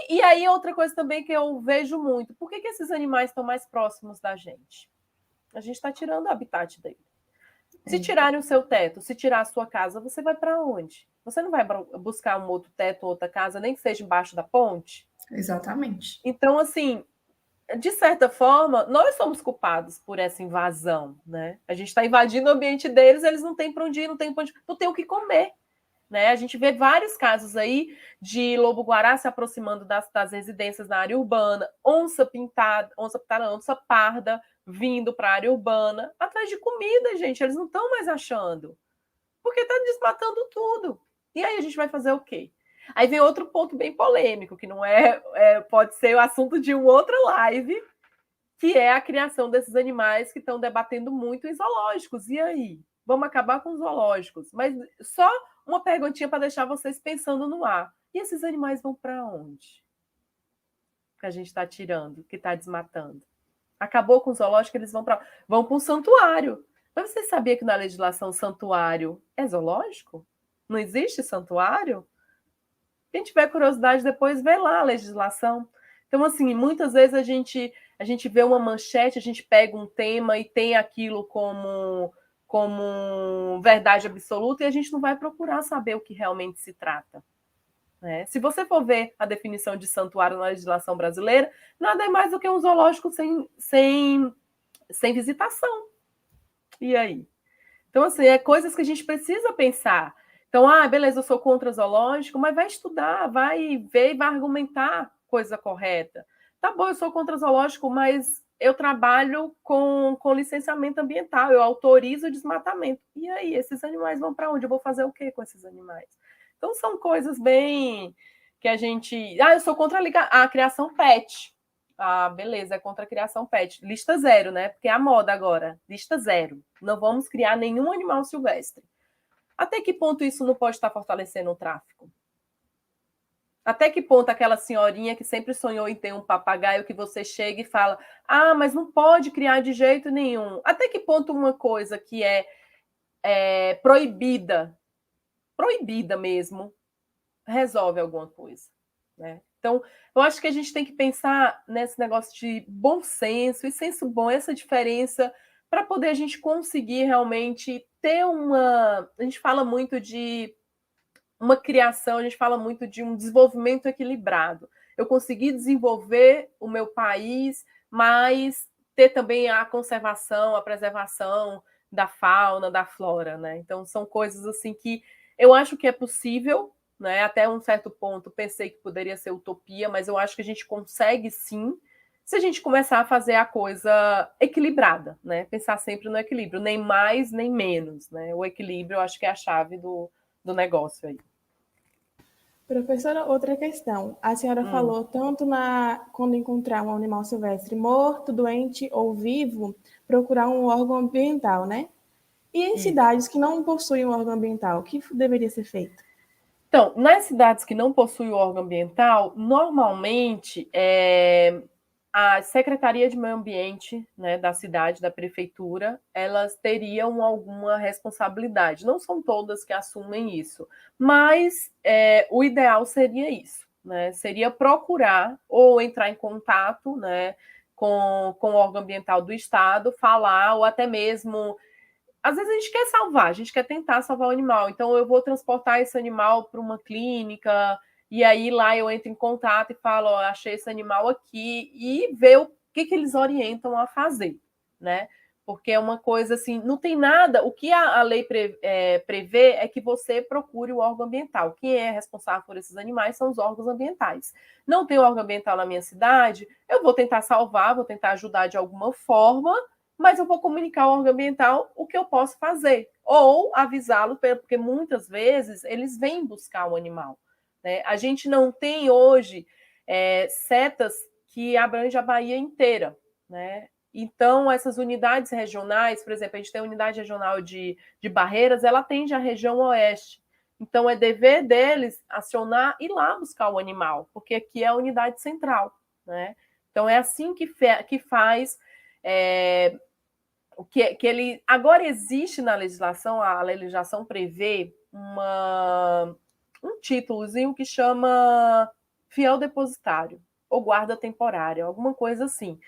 E aí, outra coisa também que eu vejo muito, por que esses animais estão mais próximos da gente? A gente está tirando o habitat dele. Se tirarem o seu teto, se tirar a sua casa, você vai para onde? Você não vai buscar um outro teto, outra casa, nem que seja embaixo da ponte? Exatamente. Então, assim, de certa forma, nós somos culpados por essa invasão, né? A gente está invadindo o ambiente deles, eles não têm para onde ir, não tem o que comer. Né? A gente vê vários casos aí de lobo-guará se aproximando das residências na área urbana, onça parda vindo para a área urbana, atrás de comida, gente. Eles não estão mais achando. Porque está desmatando tudo. E aí a gente vai fazer o quê? Aí vem outro ponto bem polêmico, que não pode ser o assunto de uma outra live, que é a criação desses animais que estão debatendo muito em zoológicos. E aí? Vamos acabar com os zoológicos. Mas só uma perguntinha para deixar vocês pensando no ar. E esses animais vão para onde? Que a gente está tirando, que está desmatando. Acabou com o zoológico, eles vão para um santuário. Mas você sabia que na legislação santuário é zoológico? Não existe santuário? Quem tiver curiosidade, depois vê lá a legislação. Então, assim, muitas vezes a gente vê uma manchete, a gente pega um tema e tem aquilo como verdade absoluta e a gente não vai procurar saber o que realmente se trata. Né? Se você for ver a definição de santuário na legislação brasileira, nada é mais do que um zoológico sem visitação. E aí? Então, assim, coisas que a gente precisa pensar. Então, beleza, eu sou contra zoológico, mas vai estudar, vai ver e vai argumentar coisa correta. Tá bom, eu sou contra zoológico, mas eu trabalho com licenciamento ambiental, eu autorizo o desmatamento. E aí, esses animais vão para onde? Eu vou fazer o quê com esses animais? Então, são coisas bem que a gente... eu sou contra a criação pet. Beleza, é contra a criação pet. Lista 0, né? Porque é a moda agora. Lista 0. Não vamos criar nenhum animal silvestre. Até que ponto isso não pode estar fortalecendo o tráfico? Até que ponto aquela senhorinha que sempre sonhou em ter um papagaio que você chega e fala, mas não pode criar de jeito nenhum. Até que ponto uma coisa que é proibida mesmo, resolve alguma coisa, né? Então, eu acho que a gente tem que pensar nesse negócio de bom senso e senso bom, essa diferença, para poder a gente conseguir realmente ter a gente fala muito de uma criação, a gente fala muito de um desenvolvimento equilibrado. Eu consegui desenvolver o meu país, mas ter também a conservação, a preservação da fauna, da flora, né? Então, são coisas assim que eu acho que é possível, né? Até um certo ponto pensei que poderia ser utopia, mas eu acho que a gente consegue sim, se a gente começar a fazer a coisa equilibrada, né? Pensar sempre no equilíbrio, nem mais nem menos, né? O equilíbrio eu acho que é a chave do do negócio aí. Professora, outra questão. A senhora falou tanto quando encontrar um animal silvestre morto, doente ou vivo, procurar um órgão ambiental, né? E em cidades que não possuem um órgão ambiental, o que deveria ser feito? Então, nas cidades que não possuem o órgão ambiental, normalmente a Secretaria de Meio Ambiente, né, da cidade, da prefeitura, elas teriam alguma responsabilidade. Não são todas que assumem isso, mas o ideal seria isso, né? Seria procurar ou entrar em contato, né, com o órgão ambiental do estado, falar, ou até mesmo às vezes a gente quer salvar, a gente quer tentar salvar o animal. Então eu vou transportar esse animal para uma clínica, e aí lá eu entro em contato e falo, ó, achei esse animal aqui, e ver o que eles orientam a fazer, né? Porque é uma coisa assim, não tem nada, o que a lei prevê é que você procure o órgão ambiental. Quem é responsável por esses animais são os órgãos ambientais. Não tem órgão ambiental na minha cidade, eu vou tentar salvar, vou tentar ajudar de alguma forma, mas eu vou comunicar ao órgão ambiental o que eu posso fazer, ou avisá-lo, porque muitas vezes eles vêm buscar o animal, né? A gente não tem hoje setas que abrangem a Bahia inteira, né? Então, essas unidades regionais, por exemplo, a gente tem a unidade regional de Barreiras, ela atende a região oeste. Então, é dever deles acionar e ir lá buscar o animal, porque aqui é a unidade central, né? Então, é assim que faz o que ele agora existe na legislação, a legislação prevê um títulozinho que chama fiel depositário ou guarda temporária, alguma coisa assim,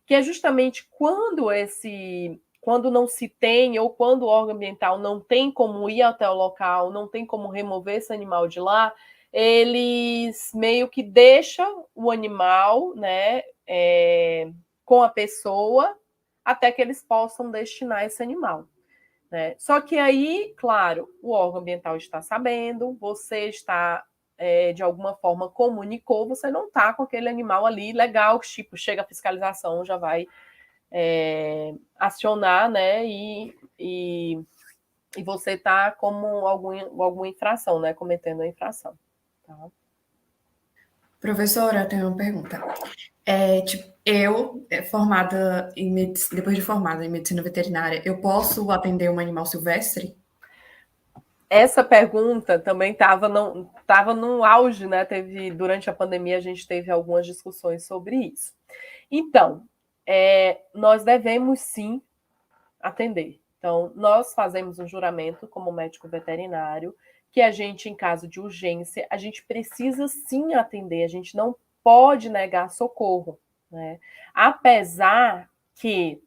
que é justamente quando não se tem ou quando o órgão ambiental não tem como ir até o local, não tem como remover esse animal de lá, eles meio que deixam o animal, né, com a pessoa até que eles possam destinar esse animal, né? Só que aí, claro, o órgão ambiental está sabendo, você está, de alguma forma, comunicou, você não está com aquele animal ali legal, que tipo, chega a fiscalização, já vai acionar, né? E você está como alguma infração, né? Cometendo a infração. Tá? Professora, eu tenho uma pergunta. Eu, formada em medicina, depois de formada em medicina veterinária, eu posso atender um animal silvestre? Essa pergunta também estava no auge, né? Durante a pandemia, a gente teve algumas discussões sobre isso. Então, nós devemos sim atender. Então, nós fazemos um juramento como médico veterinário, que a gente, em caso de urgência, a gente precisa sim atender, a gente não pode negar socorro, né? Apesar que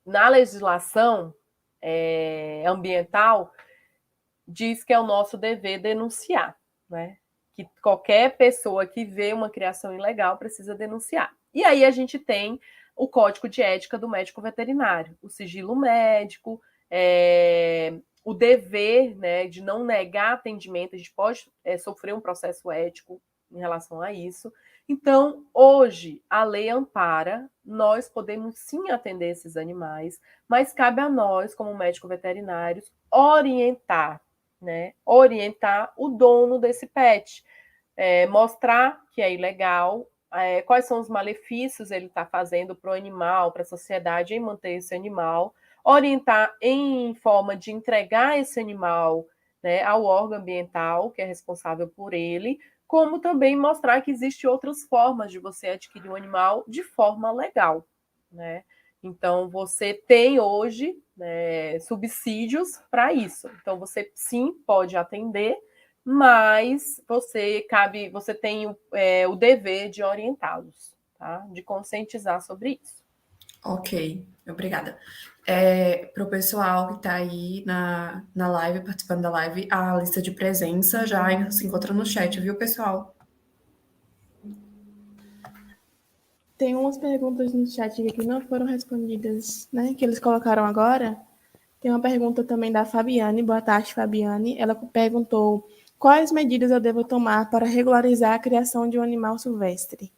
na legislação ambiental diz que é o nosso dever denunciar, né? Que qualquer pessoa que vê uma criação ilegal precisa denunciar. E aí a gente tem o código de ética do médico veterinário, o sigilo médico, o dever, né, de não negar atendimento, a gente pode sofrer um processo ético em relação a isso. Então, hoje, a lei ampara, nós podemos sim atender esses animais, mas cabe a nós, como médicos veterinários, orientar, né? Orientar o dono desse pet, mostrar que é ilegal, quais são os malefícios ele está fazendo para o animal, para a sociedade em manter esse animal, orientar em forma de entregar esse animal, né, ao órgão ambiental, que é responsável por ele, como também mostrar que existem outras formas de você adquirir um animal de forma legal, né? Então, você tem hoje, né, subsídios para isso. Então, você sim pode atender, mas você tem o dever de orientá-los, tá? De conscientizar sobre isso. Ok, obrigada. Para o pessoal que está aí na live, participando da live, a lista de presença já se encontra no chat, viu, pessoal? Tem umas perguntas no chat aqui que não foram respondidas, né? Que eles colocaram agora. Tem uma pergunta também da Fabiane. Boa tarde, Fabiane. Ela perguntou: quais medidas eu devo tomar para regularizar a criação de um animal silvestre?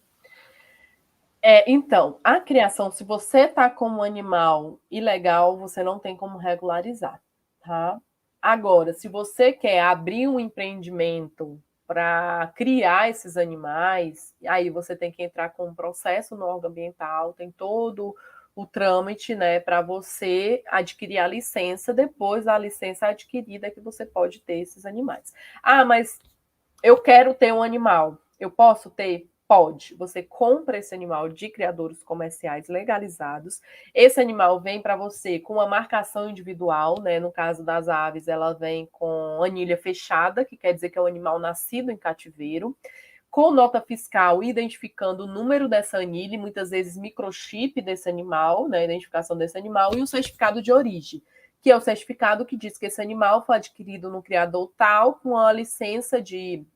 Então, a criação, se você está como um animal ilegal, você não tem como regularizar, tá? Agora, se você quer abrir um empreendimento para criar esses animais, aí você tem que entrar com um processo no órgão ambiental, tem todo o trâmite, né, para você adquirir a licença, depois da licença adquirida que você pode ter esses animais. Ah, mas eu quero ter um animal, eu posso ter? Pode. Você compra esse animal de criadouros comerciais legalizados. Esse animal vem para você com uma marcação individual, né? No caso das aves, ela vem com anilha fechada, que quer dizer que é um animal nascido em cativeiro, com nota fiscal identificando o número dessa anilha e muitas vezes microchip desse animal, né? Identificação desse animal, e o certificado de origem, que é o certificado que diz que esse animal foi adquirido no criador tal, com a licença de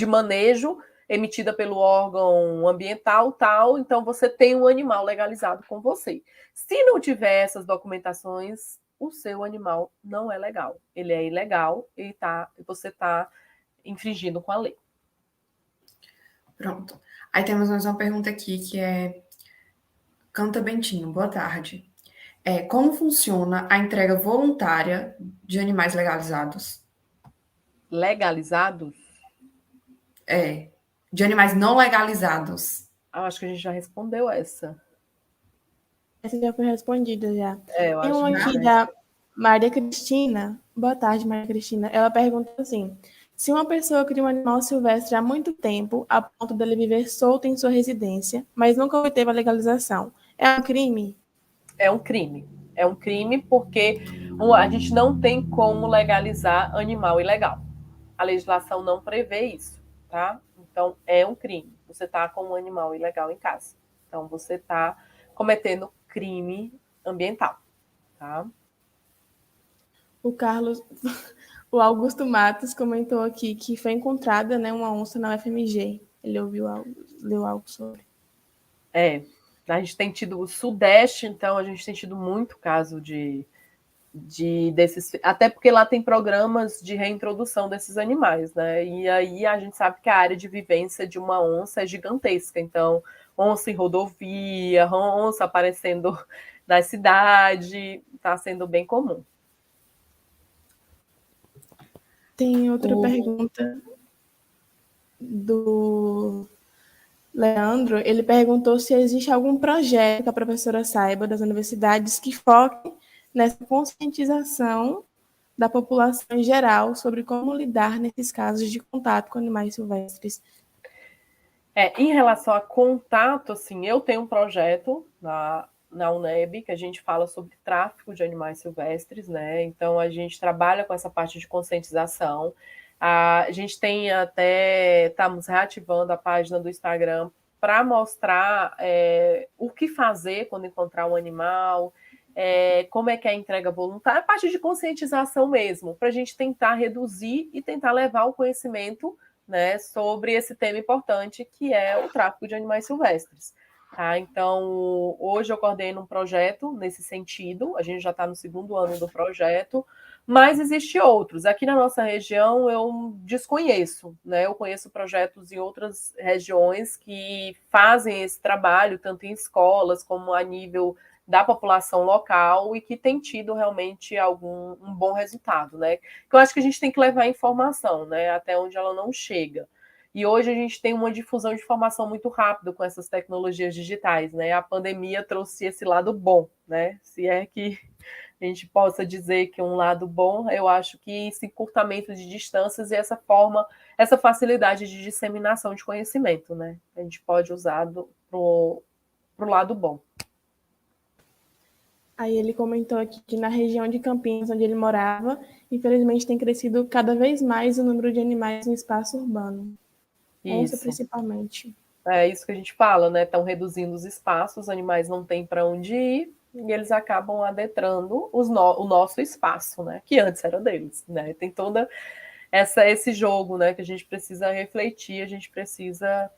manejo emitida pelo órgão ambiental tal, então você tem um animal legalizado com você. Se não tiver essas documentações, o seu animal não é legal. Ele é ilegal e você está infringindo com a lei. Pronto. Aí temos mais uma pergunta aqui que é Canta Bentinho, boa tarde. Como funciona a entrega voluntária de animais legalizados? Legalizados? De animais não legalizados. Acho que a gente já respondeu essa. Essa já foi respondida já. Eu Tem acho uma aqui da Maria Cristina. Boa tarde, Maria Cristina. Ela pergunta assim: se uma pessoa cria um animal silvestre há muito tempo, a ponto dele viver solto em sua residência, mas nunca obteve a legalização, é um crime? É um crime. É um crime porque a gente não tem como legalizar animal ilegal. A legislação não prevê isso, tá? Então, é um crime. Você está com um animal ilegal em casa. Então, você está cometendo crime ambiental, tá? O Augusto Matos comentou aqui que foi encontrada, né, uma onça na UFMG. Ele leu algo sobre. A gente tem tido o Sudeste, então a gente tem tido muito caso desses, até porque lá tem programas de reintrodução desses animais, né? E aí a gente sabe que a área de vivência de uma onça é gigantesca. Então, onça em rodovia, onça aparecendo na cidade, está sendo bem comum. Tem outra pergunta do Leandro. Ele perguntou se existe algum projeto que a professora saiba das universidades que foque nessa conscientização da população em geral sobre como lidar nesses casos de contato com animais silvestres. Em relação a contato, assim, eu tenho um projeto na UNEB que a gente fala sobre tráfico de animais silvestres, né? Então a gente trabalha com essa parte de conscientização. A gente estamos reativando a página do Instagram para mostrar o que fazer quando encontrar um animal, como é que é a entrega voluntária, a parte de conscientização mesmo, para a gente tentar reduzir e tentar levar o conhecimento, né, sobre esse tema importante que é o tráfico de animais silvestres. Tá? Então, hoje eu coordeno um projeto nesse sentido, a gente já está no 2º ano do projeto, mas existem outros. Aqui na nossa região eu desconheço, né? Eu conheço projetos em outras regiões que fazem esse trabalho, tanto em escolas como a nível da população local e que tem tido realmente um bom resultado, né? Que eu acho que a gente tem que levar a informação, né? Até onde ela não chega. E hoje a gente tem uma difusão de informação muito rápida com essas tecnologias digitais, né? A pandemia trouxe esse lado bom, né? Se é que a gente possa dizer que um lado bom, eu acho que esse encurtamento de distâncias e essa facilidade de disseminação de conhecimento, né? A gente pode usar pro lado bom. Aí ele comentou aqui que na região de Campinas, onde ele morava, infelizmente tem crescido cada vez mais o número de animais no espaço urbano. Onça, principalmente. É isso que a gente fala, né? Estão reduzindo os espaços, os animais não têm para onde ir e eles acabam adentrando o nosso espaço, né? Que antes era deles, né? Tem toda esse jogo, né? Que a gente precisa refletir, a gente precisa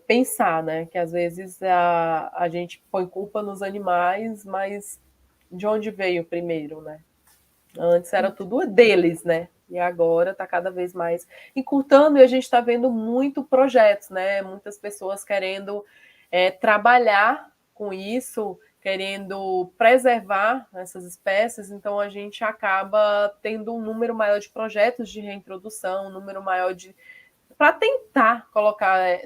pensar, né? Que às vezes a gente põe culpa nos animais, mas de onde veio primeiro, né? Antes era tudo deles, né? E agora está cada vez mais encurtando e a gente está vendo muito projetos, né? Muitas pessoas querendo trabalhar com isso, querendo preservar essas espécies, então a gente acaba tendo um número maior de projetos de reintrodução, um número maior de... para tentar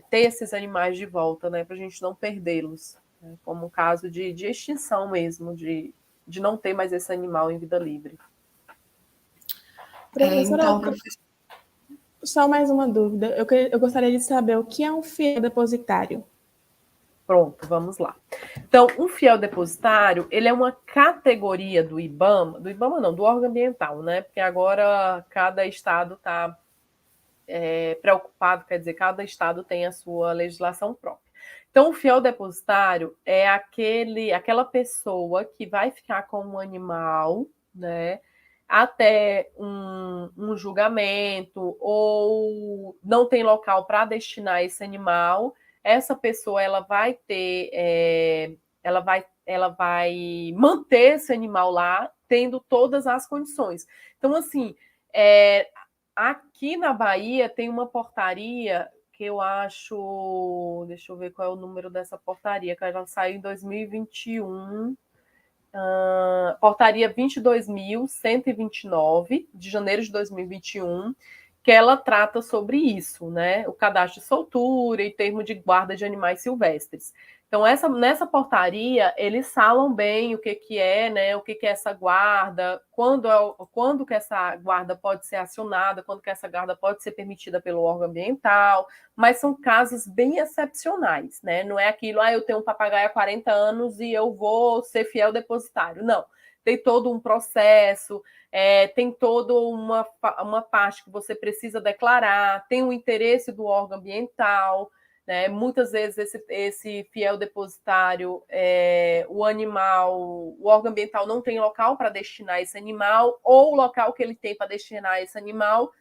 ter esses animais de volta, né, para a gente não perdê-los, né, como um caso de extinção mesmo, de não ter mais esse animal em vida livre. Professora, Então, só mais uma dúvida. Eu gostaria de saber o que é um fiel depositário. Pronto, vamos lá. Então, um fiel depositário, ele é uma categoria do IBAMA não, do órgão ambiental, né? Porque agora cada estado está preocupado, quer dizer, cada estado tem a sua legislação própria. Então, o fiel depositário é aquela pessoa que vai ficar com um animal, né? Até um julgamento, ou não tem local para destinar esse animal, essa pessoa ela vai manter esse animal lá, tendo todas as condições. Então, assim, aqui na Bahia tem uma portaria que eu acho, deixa eu ver qual é o número dessa portaria, que ela saiu em 2021. Portaria 22.129, de janeiro de 2021, que ela trata sobre isso, né? O cadastro de soltura e termo de guarda de animais silvestres. Então, nessa portaria, eles falam bem o que é, né? O que é essa guarda, quando que essa guarda pode ser acionada, quando que essa guarda pode ser permitida pelo órgão ambiental, mas são casos bem excepcionais, né? Não é aquilo, eu tenho um papagaio há 40 anos e eu vou ser fiel depositário. Não. Tem todo um processo, tem toda uma parte que você precisa declarar, tem o interesse do órgão ambiental, né? Muitas vezes esse fiel depositário, o órgão ambiental não tem local para destinar esse animal, ou o local que ele tem para destinar esse animal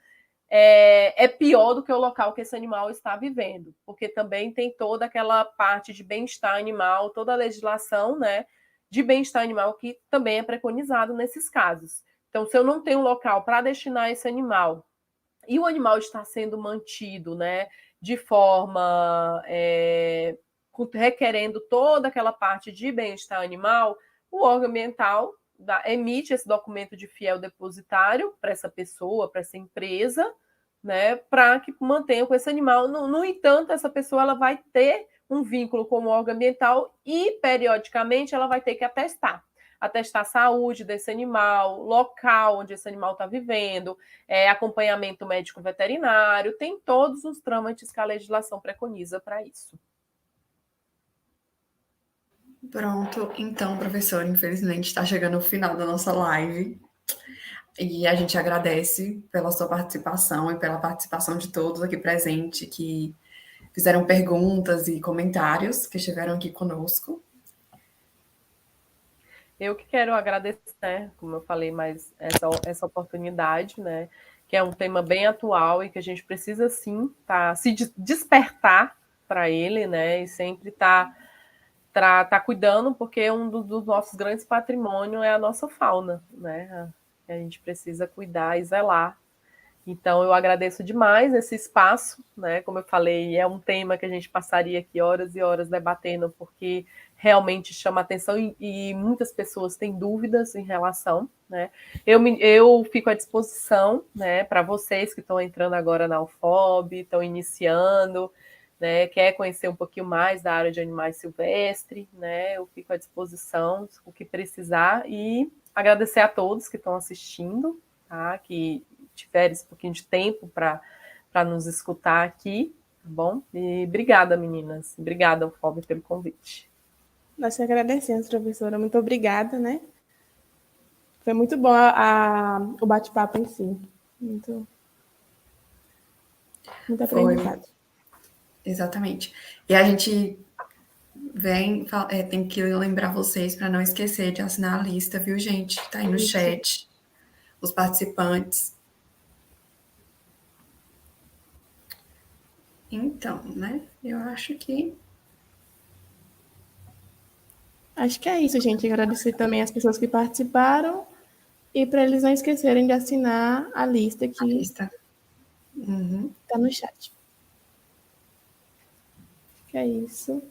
é pior do que o local que esse animal está vivendo, porque também tem toda aquela parte de bem-estar animal, toda a legislação, né, de bem-estar animal que também é preconizado nesses casos. Então, se eu não tenho um local para destinar esse animal e o animal está sendo mantido, né, de forma requerendo toda aquela parte de bem-estar animal, o órgão ambiental emite esse documento de fiel depositário para essa pessoa, para essa empresa, né, para que mantenha com esse animal. No entanto, essa pessoa ela vai ter um vínculo com o órgão ambiental e, periodicamente, ela vai ter que atestar a saúde desse animal, local onde esse animal está vivendo, acompanhamento médico veterinário, tem todos os trâmites que a legislação preconiza para isso. Pronto, então, professor, infelizmente está chegando o final da nossa live e a gente agradece pela sua participação e pela participação de todos aqui presentes que fizeram perguntas e comentários, que estiveram aqui conosco. Eu que quero agradecer, né, como eu falei, mais essa oportunidade, né, que é um tema bem atual e que a gente precisa, sim, se despertar para ele, né, e sempre tá cuidando, porque um dos nossos grandes patrimônios é a nossa fauna, né, que a gente precisa cuidar e zelar. Então, eu agradeço demais esse espaço, né? Como eu falei, é um tema que a gente passaria aqui horas e horas debatendo, porque realmente chama atenção e muitas pessoas têm dúvidas em relação, né? Eu fico à disposição, né, para vocês que estão entrando agora na UFOB, estão iniciando, né, quer conhecer um pouquinho mais da área de animais silvestres, né? Eu fico à disposição, o que precisar, e agradecer a todos que estão assistindo, tá? Que tiver esse pouquinho de tempo para nos escutar aqui, tá bom? E obrigada, meninas. Obrigada, UFOB, pelo convite. Nós agradecemos, professora. Muito obrigada, né? Foi muito bom o bate-papo em si. Muito aprendizado. Exatamente. E a gente tem que lembrar vocês para não esquecer de assinar a lista, viu, gente? Que tá aí no chat, os participantes. Então, né? Eu acho que é isso, gente. Agradecer também as pessoas que participaram e para eles não esquecerem de assinar a lista que está no chat. É isso.